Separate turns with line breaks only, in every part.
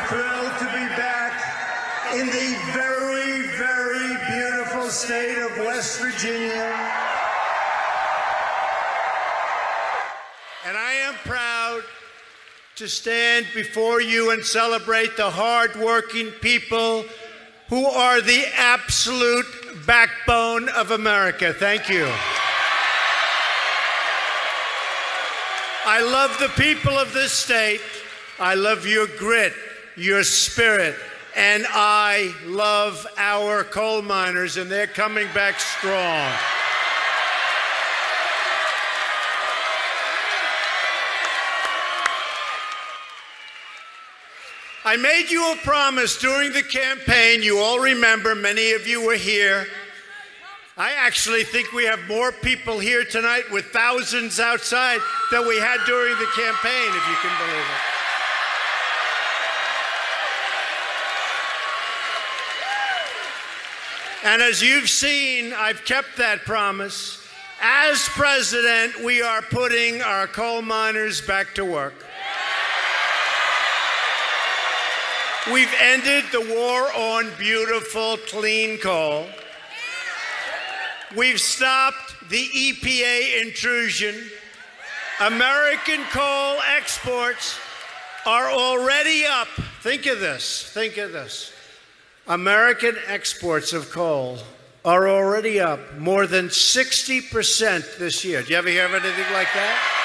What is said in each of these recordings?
Thrilled to be back in the very, very beautiful state of West Virginia. And I am proud to stand before you and celebrate the hardworking people who are the absolute backbone of America. Thank you. I love the people of this state. I love your grit, your spirit, and I love our coal miners, and they're coming back strong. I made you a promise during the campaign. You all remember, many of you were here. I actually think we have more people here tonight with thousands outside than we had during the campaign, if you can believe it. And as you've seen, I've kept that promise. As president, we are putting our coal miners back to work. We've ended the war on beautiful, clean coal. We've stopped the EPA intrusion. American coal exports are already up. Think of this. Think of this. American exports of coal are already up more than 60% this year. Do you ever hear of anything like that?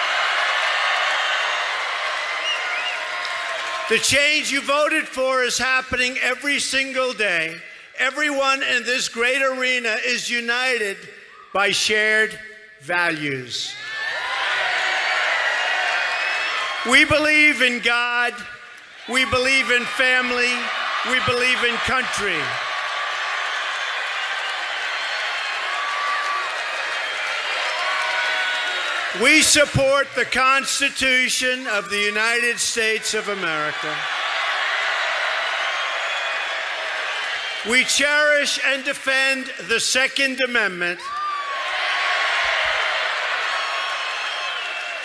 The change you voted for is happening every single day. Everyone in this great arena is united by shared values. We believe in God. We believe in family. We believe in country. We support the Constitution of the United States of America. We cherish and defend the Second Amendment.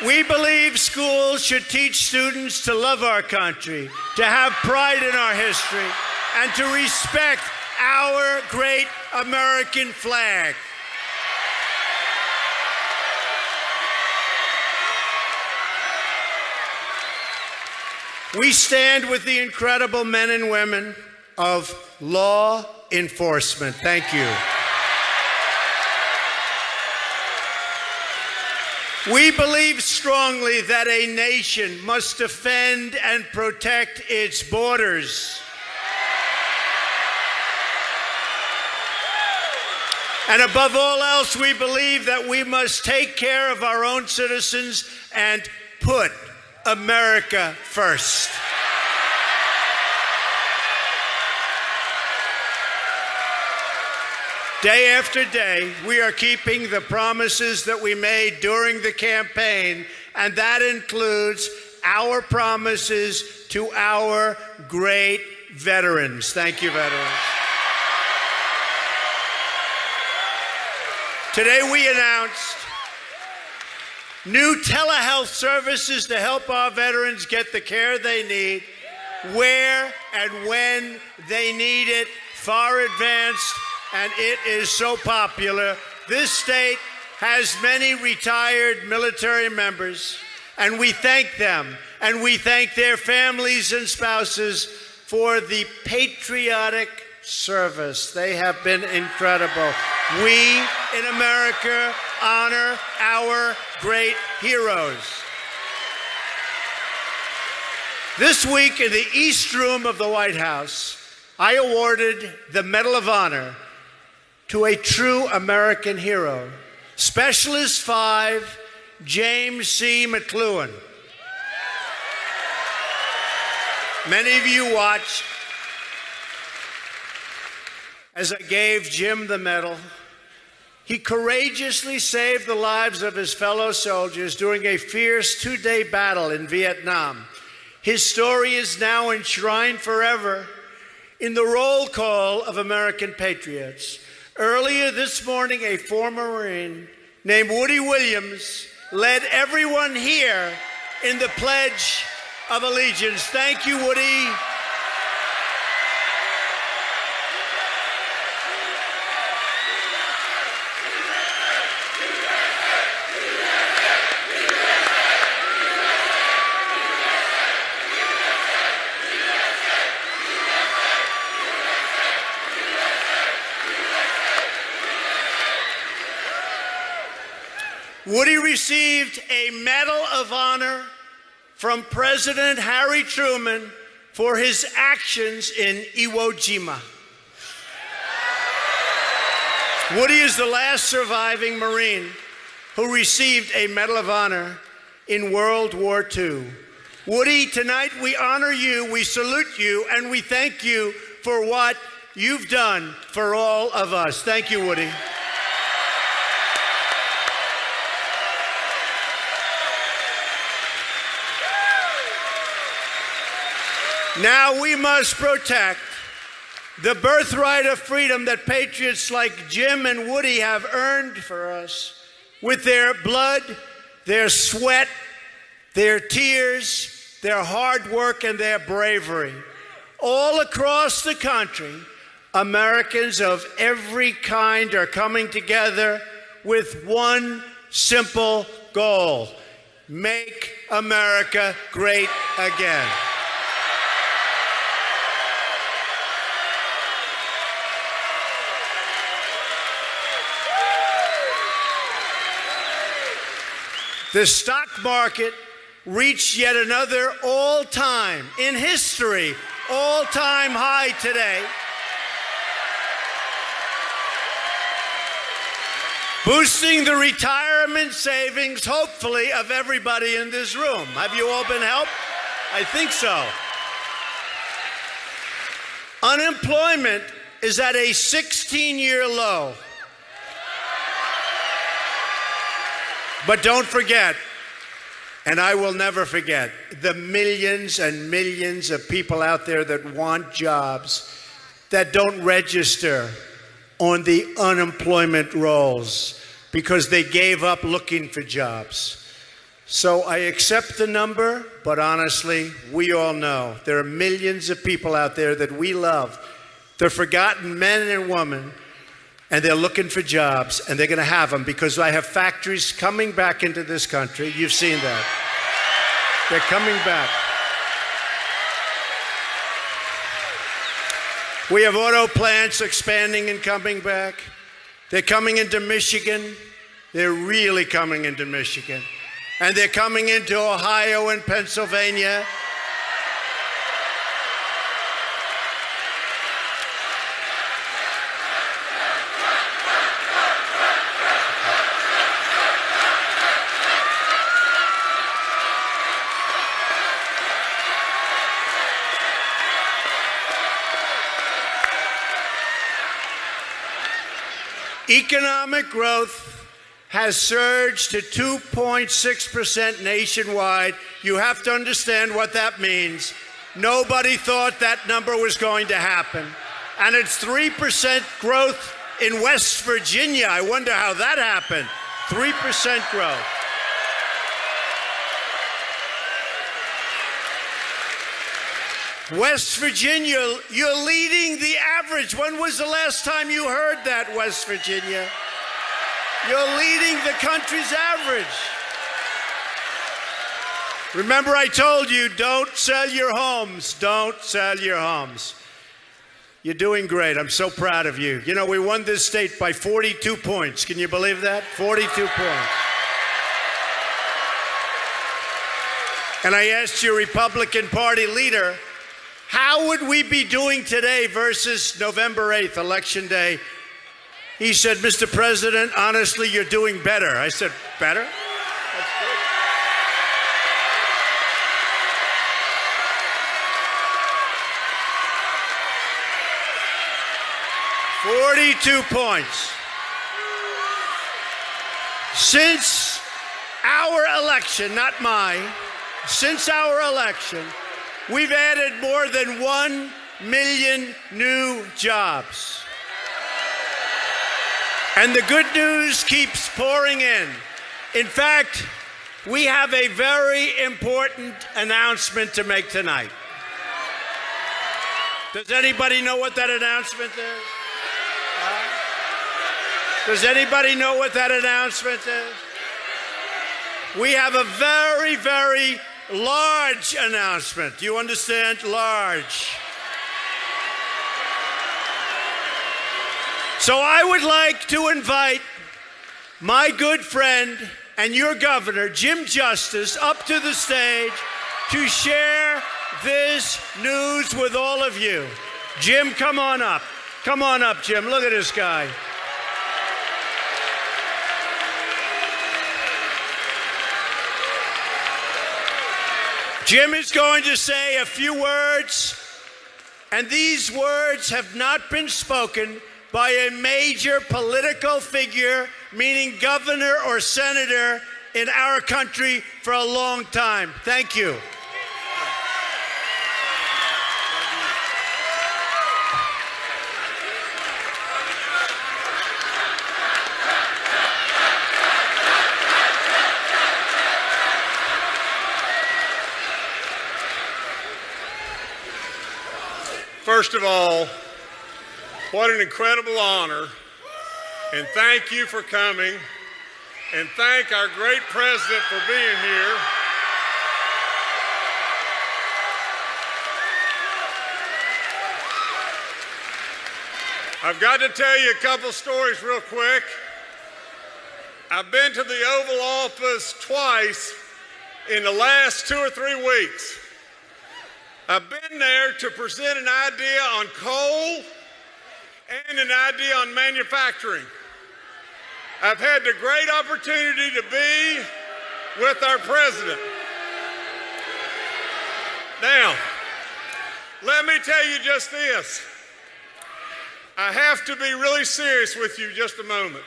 We believe schools should teach students to love our country, to have pride in our history, and to respect our great American flag. We stand with the incredible men and women of law enforcement. Thank you. We believe strongly that a nation must defend and protect its borders. And above all else, we believe that we must take care of our own citizens and put America first. Day after day, we are keeping the promises that we made during the campaign, and that includes our promises to our great veterans. Thank you, veterans. Today we announced new telehealth services to help our veterans get the care they need, where and when they need it, far advanced. And it is so popular. This state has many retired military members, and we thank them, and we thank their families and spouses for the patriotic service. They have been incredible. We in America honor our great heroes. This week in the East Room of the White House, I awarded the Medal of Honor to a true American hero, Specialist 5, James C. McLuhan. Many of you watched as I gave Jim the medal. He courageously saved the lives of his fellow soldiers during a fierce two-day battle in Vietnam. His story is now enshrined forever in the roll call of American patriots. Earlier this morning, a former Marine named Woody Williams led everyone here in the Pledge of Allegiance. Thank you, Woody. Woody received a Medal of Honor from President Harry Truman for his actions in Iwo Jima. Woody is the last surviving Marine who received a Medal of Honor in World War II. Woody, tonight we honor you, we salute you, and we thank you for what you've done for all of us. Thank you, Woody. Now we must protect the birthright of freedom that patriots like Jim and Woody have earned for us with their blood, their sweat, their tears, their hard work, and their bravery. All across the country, Americans of every kind are coming together with one simple goal: make America great again. The stock market reached yet another all-time, in history, all-time high today, boosting the retirement savings, hopefully, of everybody in this room. Have you all been helped? I think so. Unemployment is at a 16-year low. But don't forget, and I will never forget, the millions and millions of people out there that want jobs that don't register on the unemployment rolls because they gave up looking for jobs. So I accept the number, but honestly, we all know there are millions of people out there that we love. They're forgotten men and women, and they're looking for jobs, and they're going to have them because I have factories coming back into this country. You've seen that. They're coming back. We have auto plants expanding and coming back. They're coming into Michigan. They're really coming into Michigan. And they're coming into Ohio and Pennsylvania. Economic growth has surged to 2.6% nationwide. You have to understand what that means. Nobody thought that number was going to happen. And it's 3% growth in West Virginia. I wonder how that happened. 3% growth. West Virginia, you're leading the average. When was the last time you heard that, West Virginia? You're leading the country's average. Remember, I told you, don't sell your homes. Don't sell your homes. You're doing great. I'm so proud of you. You know, we won this state by 42 points. Can you believe that? 42 points. And I asked your Republican Party leader, how would we be doing today versus November 8th, Election Day? He said, Mr. President, honestly, you're doing better. I said, better? That's good. $42 points. Since our election, not mine, since our election, we've added more than 1 million new jobs. And the good news keeps pouring in. In fact, we have a very important announcement to make tonight. Does anybody know what that announcement is? Does anybody know what that announcement is? We have a very, very large announcement. Do you understand? Large. So I would like to invite my good friend and your governor, Jim Justice, up to the stage to share this news with all of you. Jim, come on up. Come on up, Jim. Look at this guy. Jim is going to say a few words, and these words have not been spoken by a major political figure, meaning governor or senator, in our country for a long time. Thank you.
First of all, what an incredible honor, and thank you for coming, and thank our great president for being here. I've got to tell you a couple stories real quick. I've been to the Oval Office twice in the last 2 or 3 weeks. I've been there to present an idea on coal and an idea on manufacturing. I've had the great opportunity to be with our president. Now, let me tell you just this. I have to be really serious with you just a moment.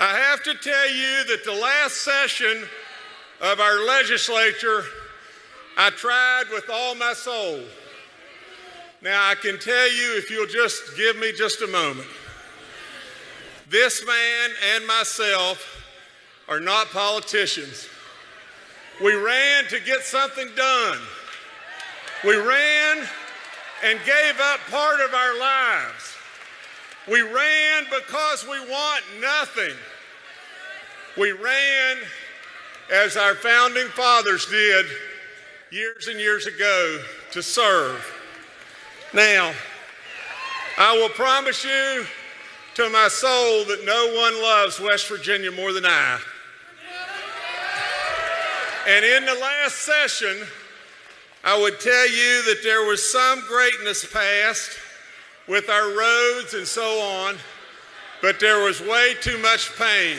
I have to tell you that the last session of our legislature, I tried with all my soul. Now, I can tell you, if you'll just give me just a moment, this man and myself are not politicians. We ran to get something done. We ran and gave up part of our lives. We ran because we want nothing. We ran as our founding fathers did years and years ago, to serve. Now, I will promise you to my soul that no one loves West Virginia more than I. And in the last session, I would tell you that there was some greatness past with our roads and so on, but there was way too much pain.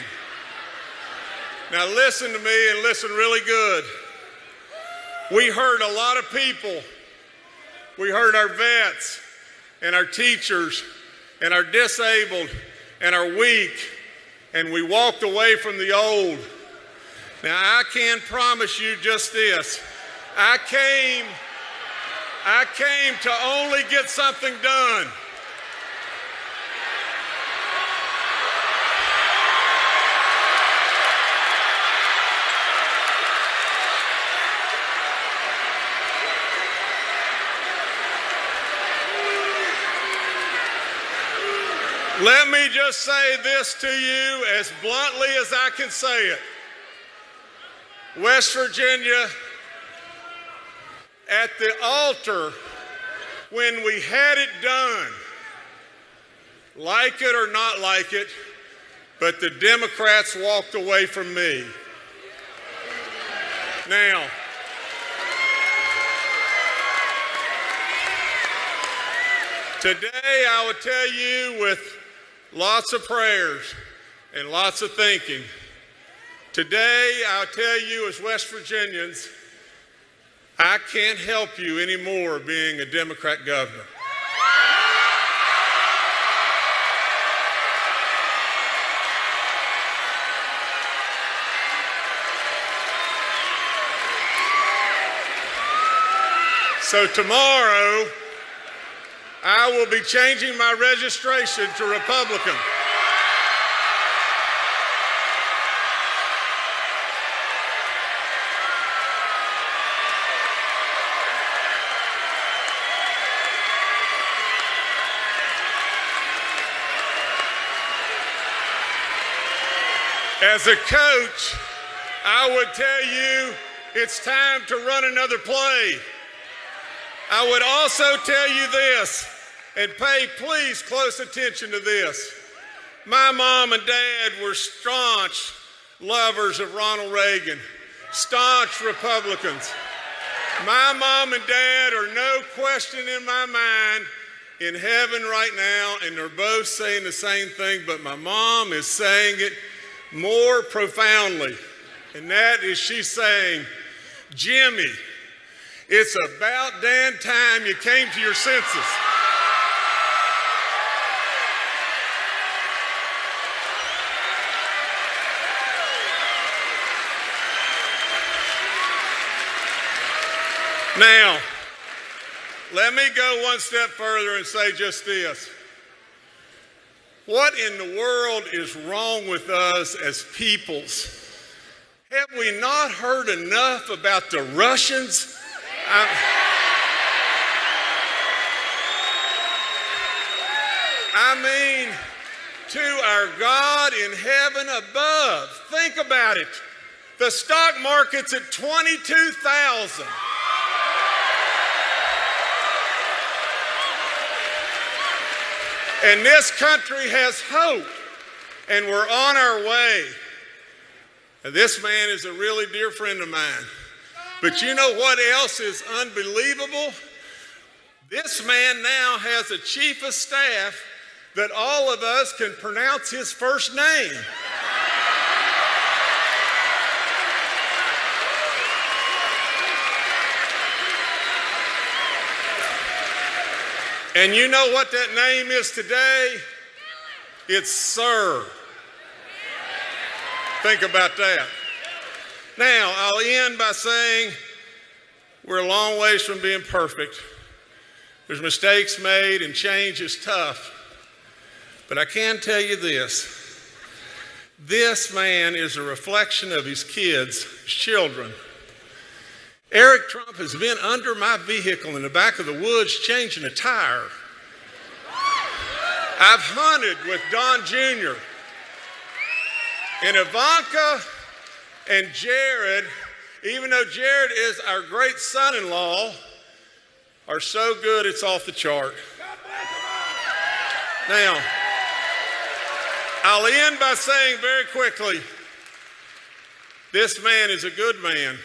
Now listen to me, and listen really good. We hurt a lot of people. We hurt our vets and our teachers and our disabled and our weak, and we walked away from the old. Now I can promise you just this. I came to only get something done. Let me just say this to you as bluntly as I can say it. West Virginia, at the altar, when we had it done, like it or not like it, but the Democrats walked away from me. Now, today I would tell you with lots of prayers and lots of thinking Today, I'll tell you as West Virginians, I can't help you anymore being a Democrat governor. So tomorrow, I will be changing my registration to Republican. As a coach, I would tell you it's time to run another play. I would also tell you this, and pay please close attention to this. My mom and dad were staunch lovers of Ronald Reagan, staunch Republicans. My mom and dad are no question in my mind in heaven right now, and they're both saying the same thing, but my mom is saying it more profoundly, and that is she's saying, Jimmy, it's about damn time you came to your senses. Now, let me go one step further and say just this. What in the world is wrong with us as peoples? Have we not heard enough about the Russians? I mean, to our God in heaven above. Think about it. The stock market's at 22,000. And this country has hope, and we're on our way. And this man is a really dear friend of mine. But you know what else is unbelievable? This man now has a chief of staff that all of us can pronounce his first name. And you know what that name is today? It's Sir. Think about that. Now, I'll end by saying we're a long ways from being perfect. There's mistakes made and change is tough. But I can tell you this. This man is a reflection of his kids, his children. Eric Trump has been under my vehicle in the back of the woods changing a tire. I've hunted with Don Jr. And Ivanka and Jared, even though Jared is our great son-in-law, are so good it's off the chart. Now, I'll end by saying very quickly, this man is a good man.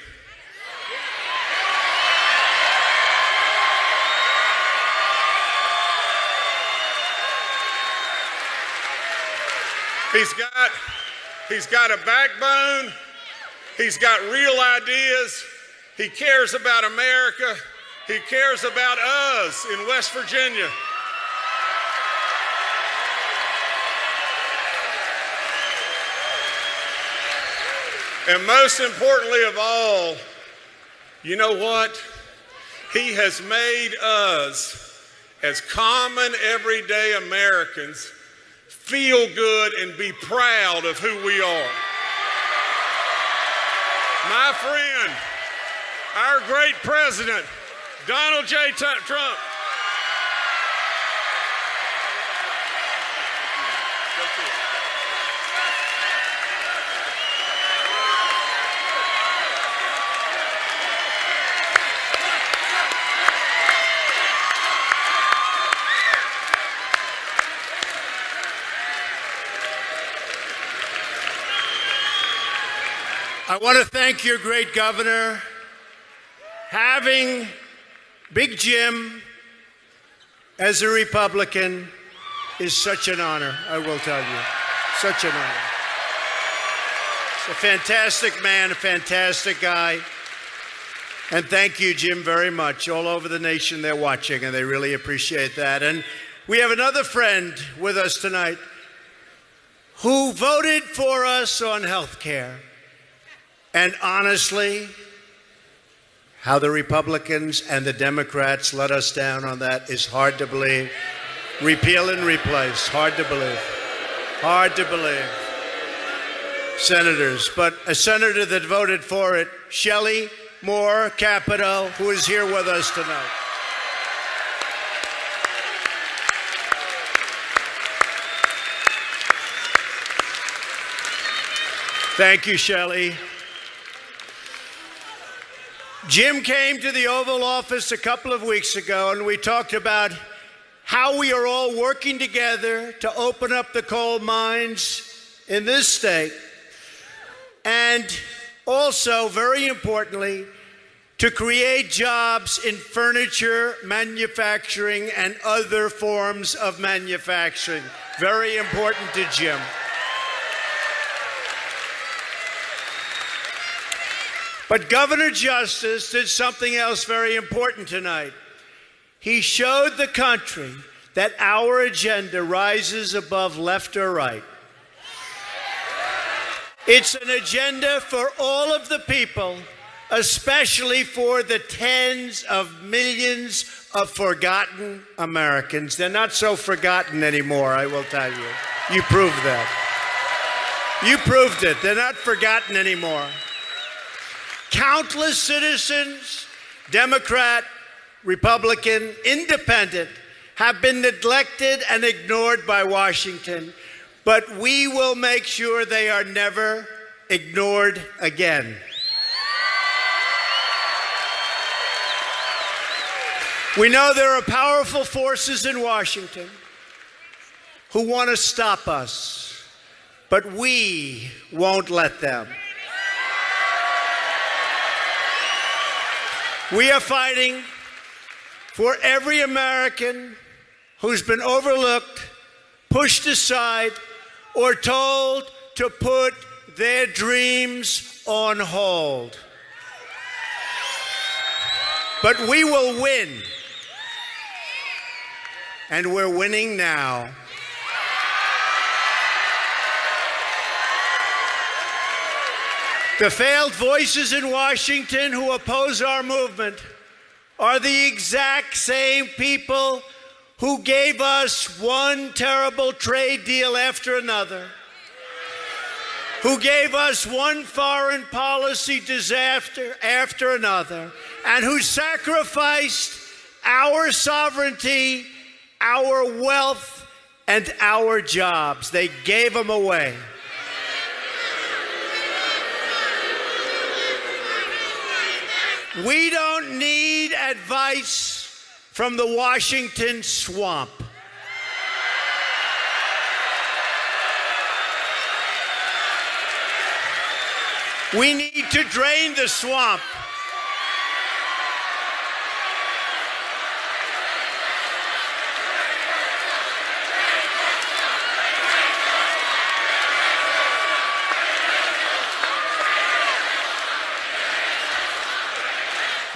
He's got a backbone. He's got real ideas. He cares about America. He cares about us in West Virginia. And most importantly of all, you know what? He has made us, as common everyday Americans, feel good and be proud of who we are. My friend, our great president, Donald J. Trump.
I want to thank your great governor. Having Big Jim as a Republican is such an honor, I will tell you. Such an honor. A fantastic man, a fantastic guy. And thank you, Jim, very much. All over the nation, they're watching, and they really appreciate that. And we have another friend with us tonight who voted for us on health care. And honestly, how the Republicans and the Democrats let us down on that is hard to believe. Repeal and replace, hard to believe. Hard to believe. Senators, but a senator that voted for it, Shelley Moore Capito, who is here with us tonight. Thank you, Shelley. Jim came to the Oval Office a couple of weeks ago, and we talked about how we are all working together to open up the coal mines in this state, and also, very importantly, to create jobs in furniture manufacturing and other forms of manufacturing. Very important to Jim. But Governor Justice did something else very important tonight. He showed the country that our agenda rises above left or right. It's an agenda for all of the people, especially for the tens of millions of forgotten Americans. They're not so forgotten anymore, I will tell you. You proved that. You proved it. They're not forgotten anymore. Countless citizens, Democrat, Republican, Independent, have been neglected and ignored by Washington, but we will make sure they are never ignored again. We know there are powerful forces in Washington who want to stop us, but we won't let them. We are fighting for every American who's been overlooked, pushed aside, or told to put their dreams on hold. But we will win. And we're winning now. The failed voices in Washington who oppose our movement are the exact same people who gave us one terrible trade deal after another, who gave us one foreign policy disaster after another, and who sacrificed our sovereignty, our wealth, and our jobs. They gave them away. We don't need advice from the Washington swamp. We need to drain the swamp.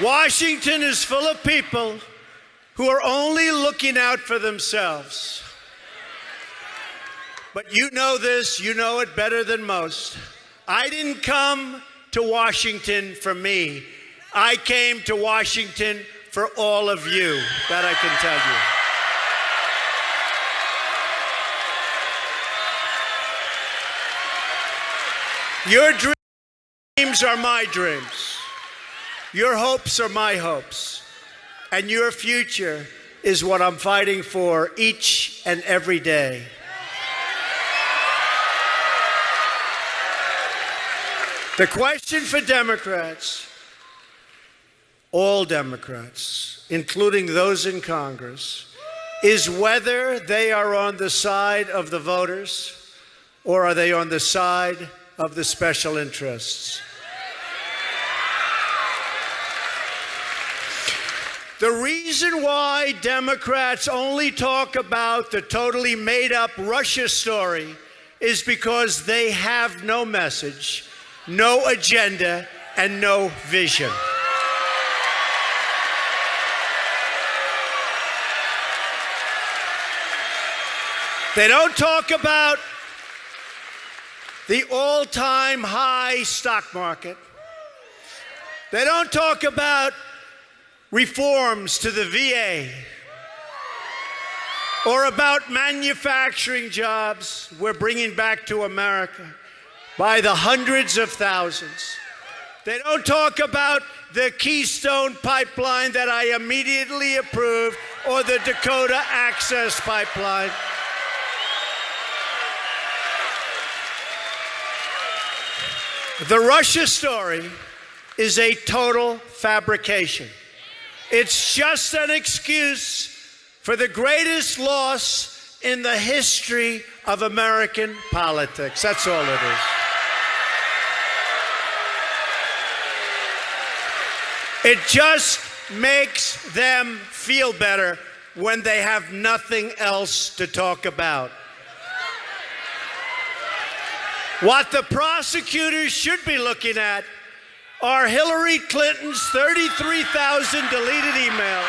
Washington is full of people who are only looking out for themselves. But you know this, you know it better than most. I didn't come to Washington for me. I came to Washington for all of you. That I can tell you. Your dreams are my dreams. Your hopes are my hopes. And your future is what I'm fighting for each and every day. The question for Democrats, all Democrats, including those in Congress, is whether they are on the side of the voters or are they on the side of the special interests. The reason why Democrats only talk about the totally made-up Russia story is because they have no message. no agenda, and no vision. They don't talk about the all-time high stock market. They don't talk about reforms to the VA or about manufacturing jobs we're bringing back to America by the hundreds of thousands. They don't talk about the Keystone Pipeline that I immediately approved or the Dakota Access Pipeline. The Russia story is a total fabrication. It's just an excuse for the greatest loss in the history of American politics. That's all it is. It just makes them feel better when they have nothing else to talk about. What the prosecutors should be looking at are Hillary Clinton's 33,000 deleted emails,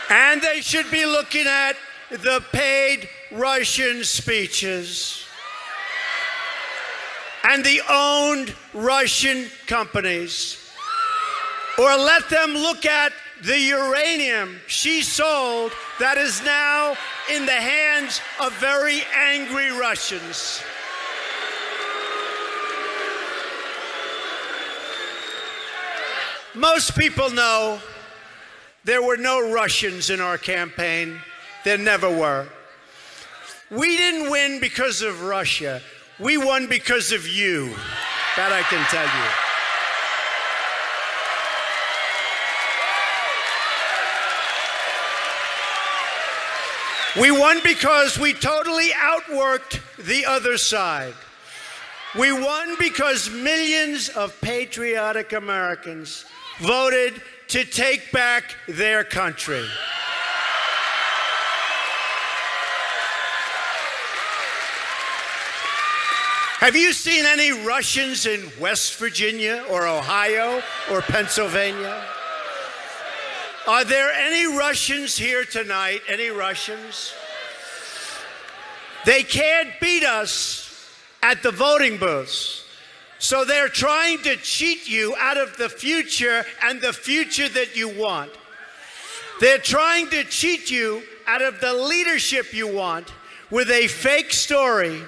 and they should be looking at the paid Russian speeches and the owned Russian companies. Or let them look at the uranium she sold that is now in the hands of very angry Russians. Most people know there were no Russians in our campaign. There never were. We didn't win because of Russia. We won because of you. That I can tell you. We won because we totally outworked the other side. We won because millions of patriotic Americans voted to take back their country. Have you seen any Russians in West Virginia or Ohio or Pennsylvania? Are there any Russians here tonight? Any Russians? They can't beat us at the voting booths. So they're trying to cheat you out of the future and the future that you want. They're trying to cheat you out of the leadership you want with a fake story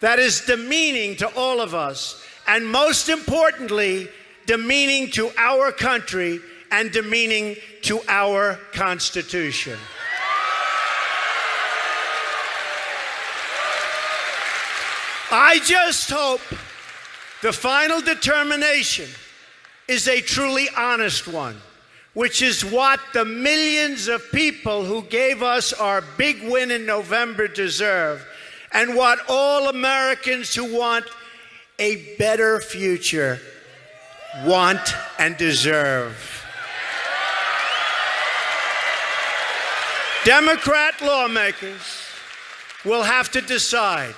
that is demeaning to all of us, and most importantly, demeaning to our country and demeaning to our Constitution. I just hope the final determination is a truly honest one, which is what the millions of people who gave us our big win in November deserve, and what all Americans who want a better future want and deserve. Democrat lawmakers will have to decide.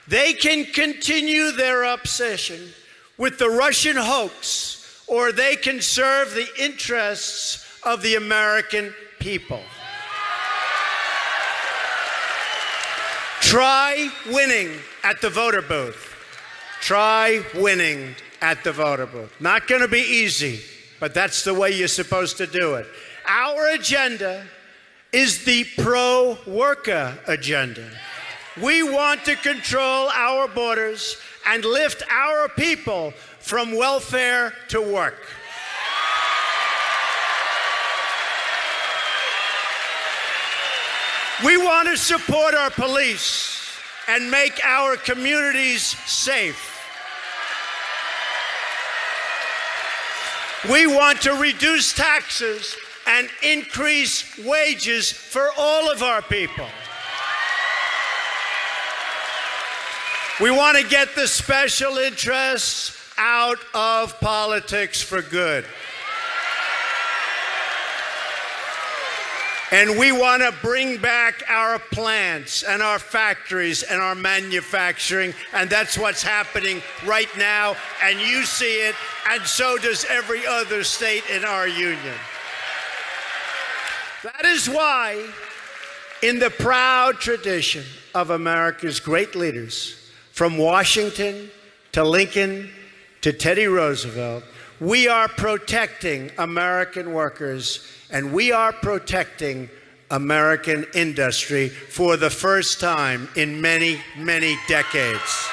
They can continue their obsession with the Russian hoax, or they can serve the interests of the American people. Try winning at the voter booth. Try winning at the voter booth. Not going to be easy, but that's the way you're supposed to do it. Our agenda is the pro-worker agenda. We want to control our borders and lift our people from welfare to work. We want to support our police and make our communities safe. We want to reduce taxes and increase wages for all of our people. We want to get the special interests out of politics for good. And we want to bring back our plants and our factories and our manufacturing, and that's what's happening right now, and you see it, and so does every other state in our union. That is why, in the proud tradition of America's great leaders, from Washington to Lincoln to Teddy Roosevelt, we are protecting American workers and we are protecting American industry for the first time in many, many decades.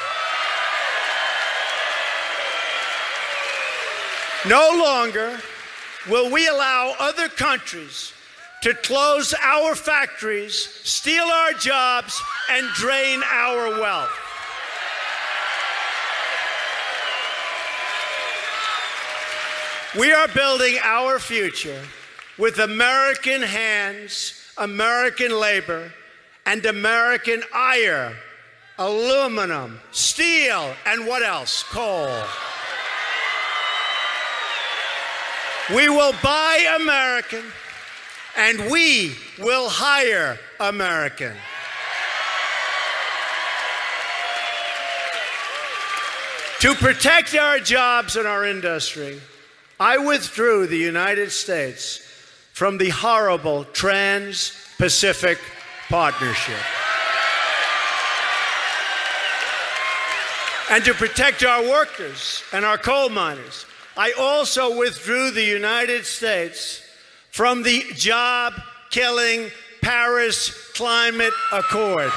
No longer will we allow other countries to close our factories, steal our jobs, and drain our wealth. We are building our future with American hands, American labor, and American iron, aluminum, steel, and what else? Coal. We will buy American, and we will hire American. To protect our jobs and our industry, I withdrew the United States from the horrible Trans-Pacific Partnership. And to protect our workers and our coal miners, I also withdrew the United States from the job-killing Paris Climate Accord.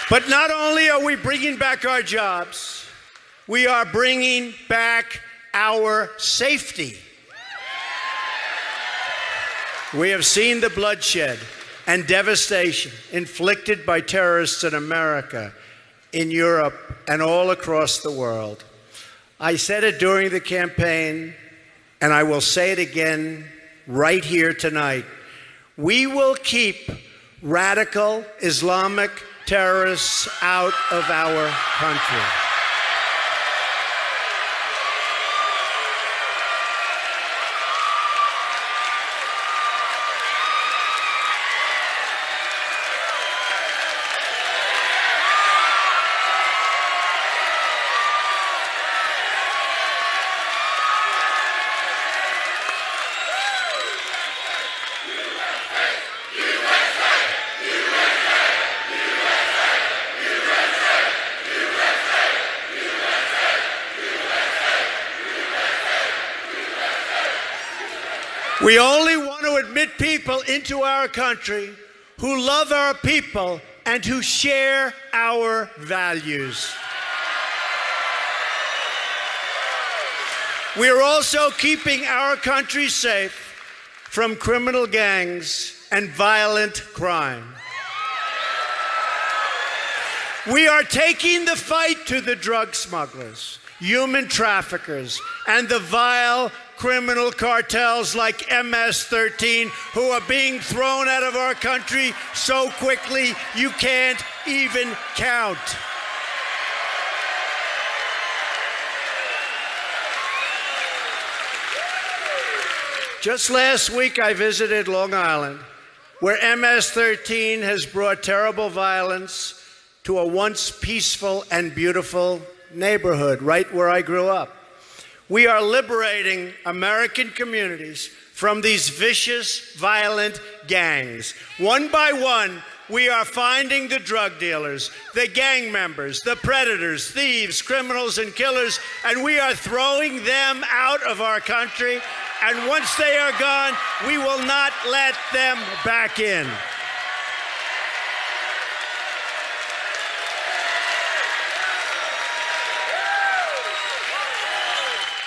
But not only are we bringing back our jobs, we are bringing back our safety. We have seen the bloodshed and devastation inflicted by terrorists in America, in Europe, and all across the world. I said it during the campaign, and I will say it again right here tonight. We will keep radical Islamic terrorists out of our country. We only want to admit people into our country who love our people and who share our values. We are also keeping our country safe from criminal gangs and violent crime. We are taking the fight to the drug smugglers, human traffickers, and the vile criminal cartels like MS-13 who are being thrown out of our country so quickly you can't even count. Just last week I visited Long Island, where MS-13 has brought terrible violence to a once peaceful and beautiful neighborhood right where I grew up. We are liberating American communities from these vicious, violent gangs. One by one, we are finding the drug dealers, the gang members, the predators, thieves, criminals, and killers, and we are throwing them out of our country. And once they are gone, we will not let them back in.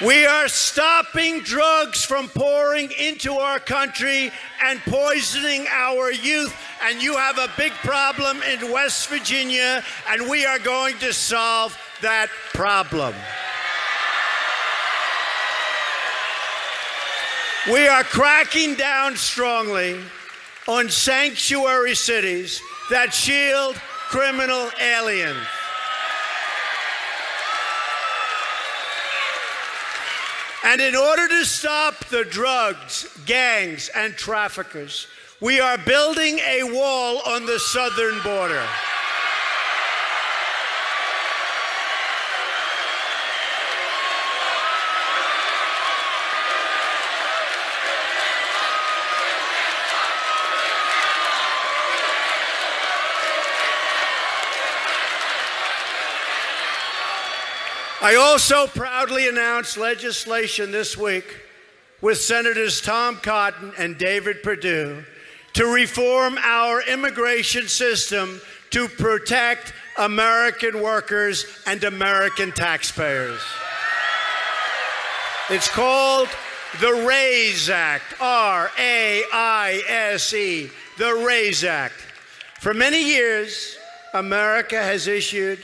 We are stopping drugs from pouring into our country and poisoning our youth and you have a big problem in West Virginia, and we are going to solve that problem. We are cracking down strongly on sanctuary cities that shield criminal aliens. And in order to stop the drugs, gangs, and traffickers, we are building a wall on the southern border. I also proudly announced legislation this week with Senators Tom Cotton and David Perdue to reform our immigration system to protect American workers and American taxpayers. It's called the RAISE Act, R-A-I-S-E, the RAISE Act. For many years, America has issued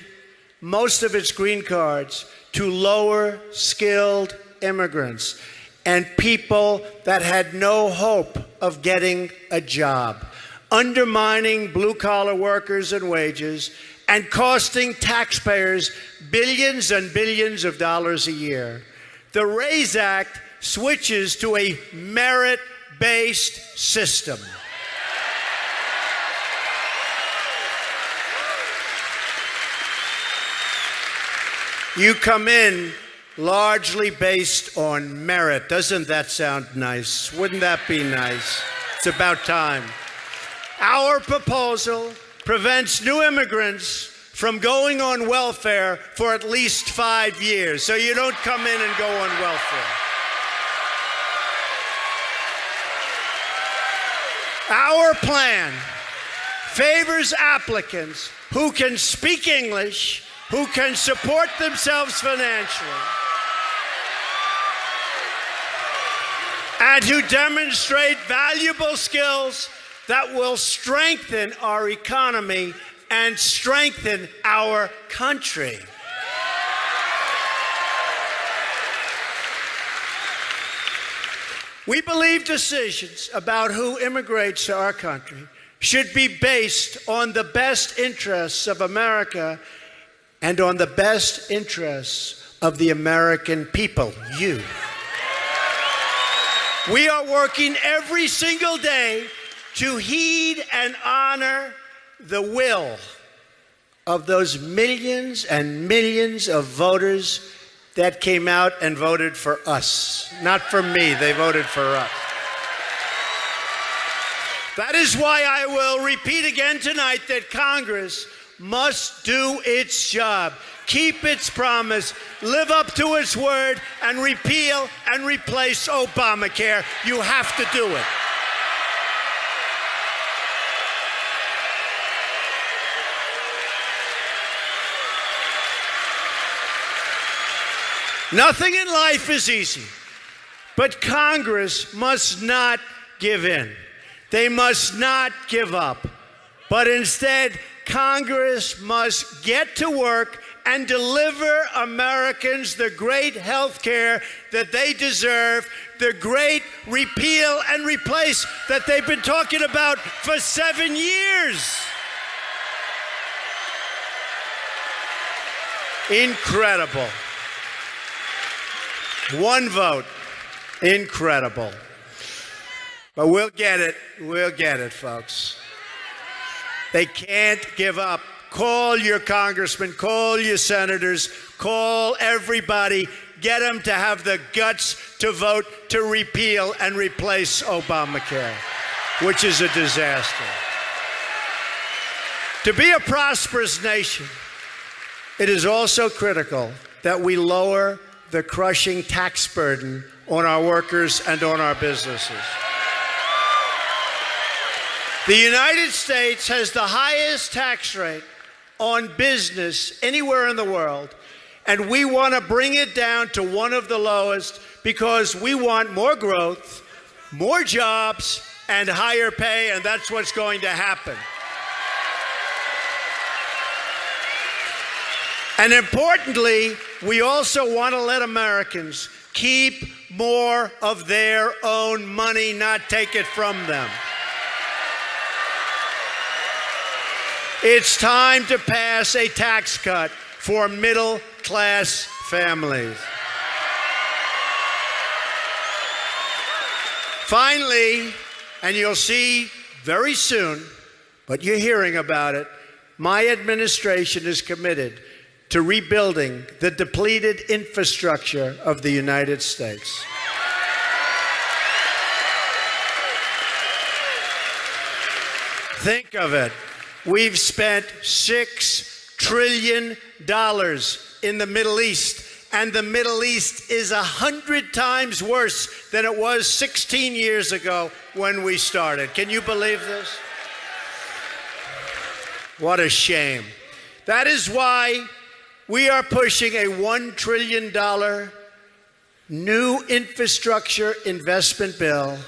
most of its green cards to lower skilled immigrants and people that had no hope of getting a job, undermining blue-collar workers and wages and costing taxpayers billions and billions of dollars a year. The RAISE Act switches to a merit-based system. You come in largely based on merit. Doesn't that sound nice? Wouldn't that be nice? It's about time. Our proposal prevents new immigrants from going on welfare for at least 5 years, so you don't come in and go on welfare. Our plan favors applicants who can speak English, who can support themselves financially, and who demonstrate valuable skills that will strengthen our economy and strengthen our country. We believe decisions about who immigrates to our country should be based on the best interests of America and on the best interests of the American people, you. We are working every single day to heed and honor the will of those millions and millions of voters that came out and voted for us. Not for me, they voted for us. That is why I will repeat again tonight that Congress must do its job, keep its promise, live up to its word, and repeal and replace Obamacare. You have to do it. Nothing in life is easy, but Congress must not give in. They must not give up, but instead, Congress must get to work and deliver Americans the great health care that they deserve, the great repeal and replace that they've been talking about for 7 years. Incredible. One vote. Incredible. But we'll get it. We'll get it, folks. They can't give up. Call your congressmen, call your senators, call everybody. Get them to have the guts to vote to repeal and replace Obamacare, which is a disaster. To be a prosperous nation, it is also critical that we lower the crushing tax burden on our workers and on our businesses. The United States has the highest tax rate on business anywhere in the world, and we want to bring it down to one of the lowest because we want more growth, more jobs, and higher pay, and that's what's going to happen. And importantly, we also want to let Americans keep more of their own money, not take it from them. It's time to pass a tax cut for middle-class families. Finally, and you'll see very soon, but you're hearing about it, my administration is committed to rebuilding the depleted infrastructure of the United States. Think of it. We've spent $6 trillion in the Middle East, and the Middle East is 100 times worse than it was 16 years ago when we started. Can you believe this? What a shame. That is why we are pushing a $1 trillion new infrastructure investment bill.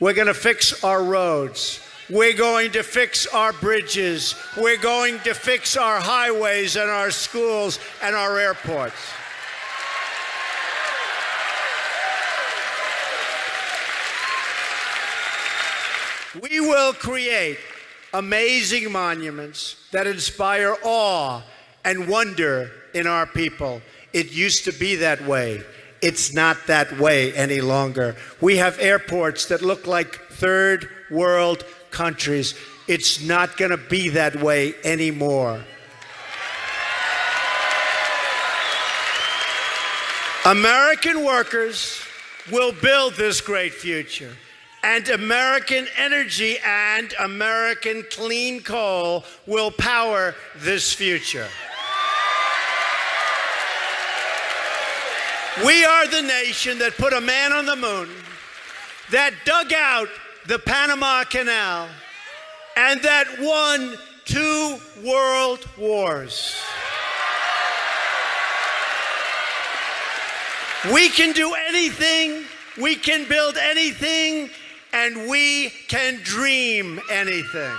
We're going to fix our roads. We're going to fix our bridges. We're going to fix our highways and our schools and our airports. We will create amazing monuments that inspire awe and wonder in our people. It used to be that way. It's not that way any longer. We have airports that look like third world countries. It's not going to be that way anymore. American workers will build this great future, and American energy and American clean coal will power this future. We are the nation that put a man on the moon, that dug out the Panama Canal, and that won 2 world wars. We can do anything, we can build anything, and we can dream anything.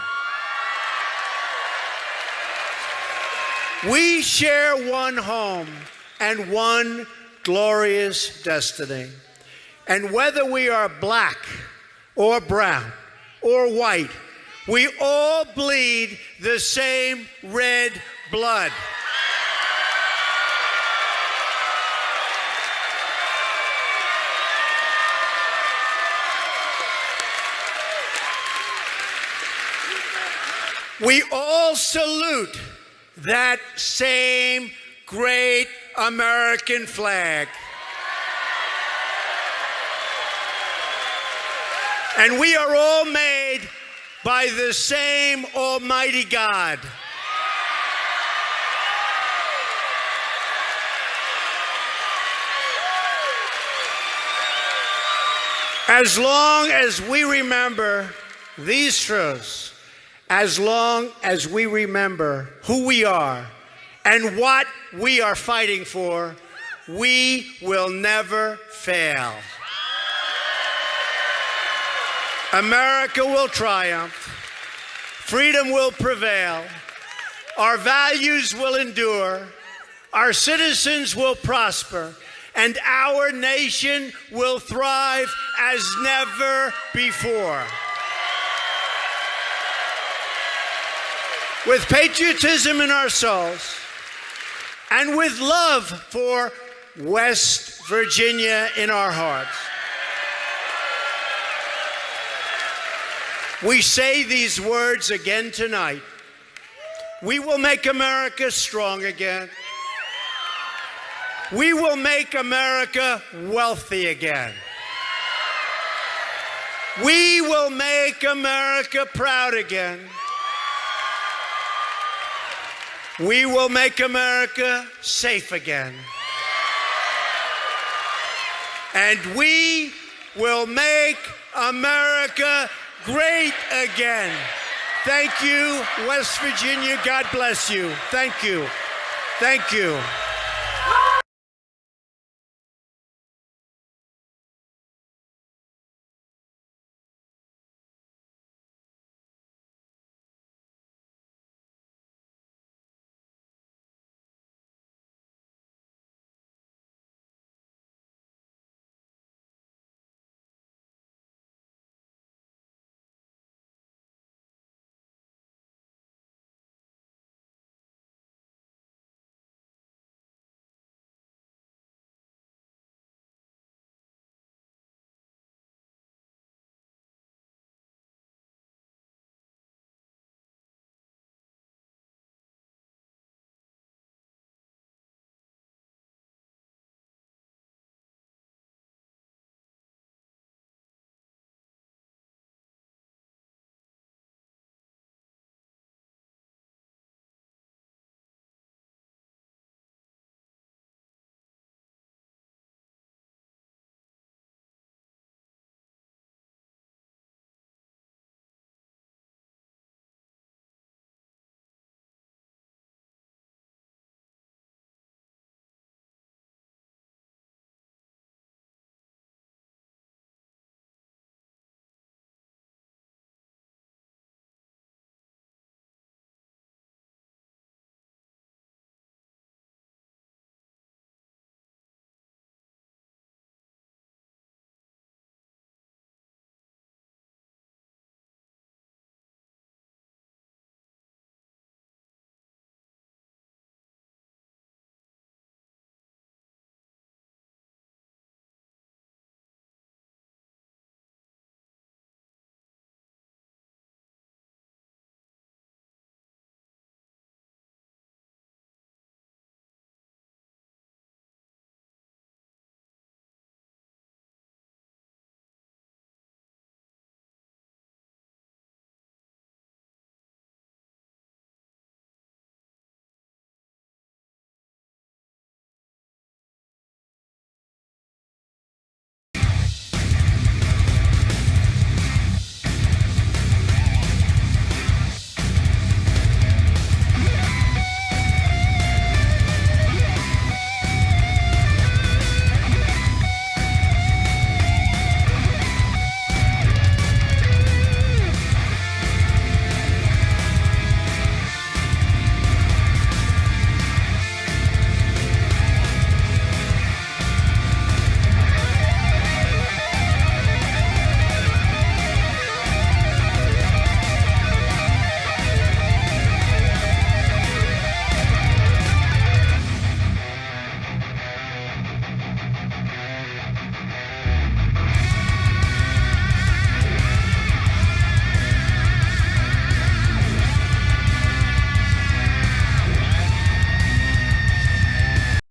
We share one home and one glorious destiny. And whether we are black or brown or white, we all bleed the same red blood. We all salute that same great American flag. And we are all made by the same Almighty God. As long as we remember these truths, as long as we remember who we are and what we are fighting for, we will never fail. America will triumph. Freedom will prevail. Our values will endure. Our citizens will prosper. And our nation will thrive as never before. With patriotism in our souls and with love for West Virginia in our hearts, we say these words again tonight. We will make America strong again. We will make America wealthy again. We will make America proud again. We will make America safe again. And we will make America great again. Thank you, West Virginia. God bless you. Thank you. Thank you.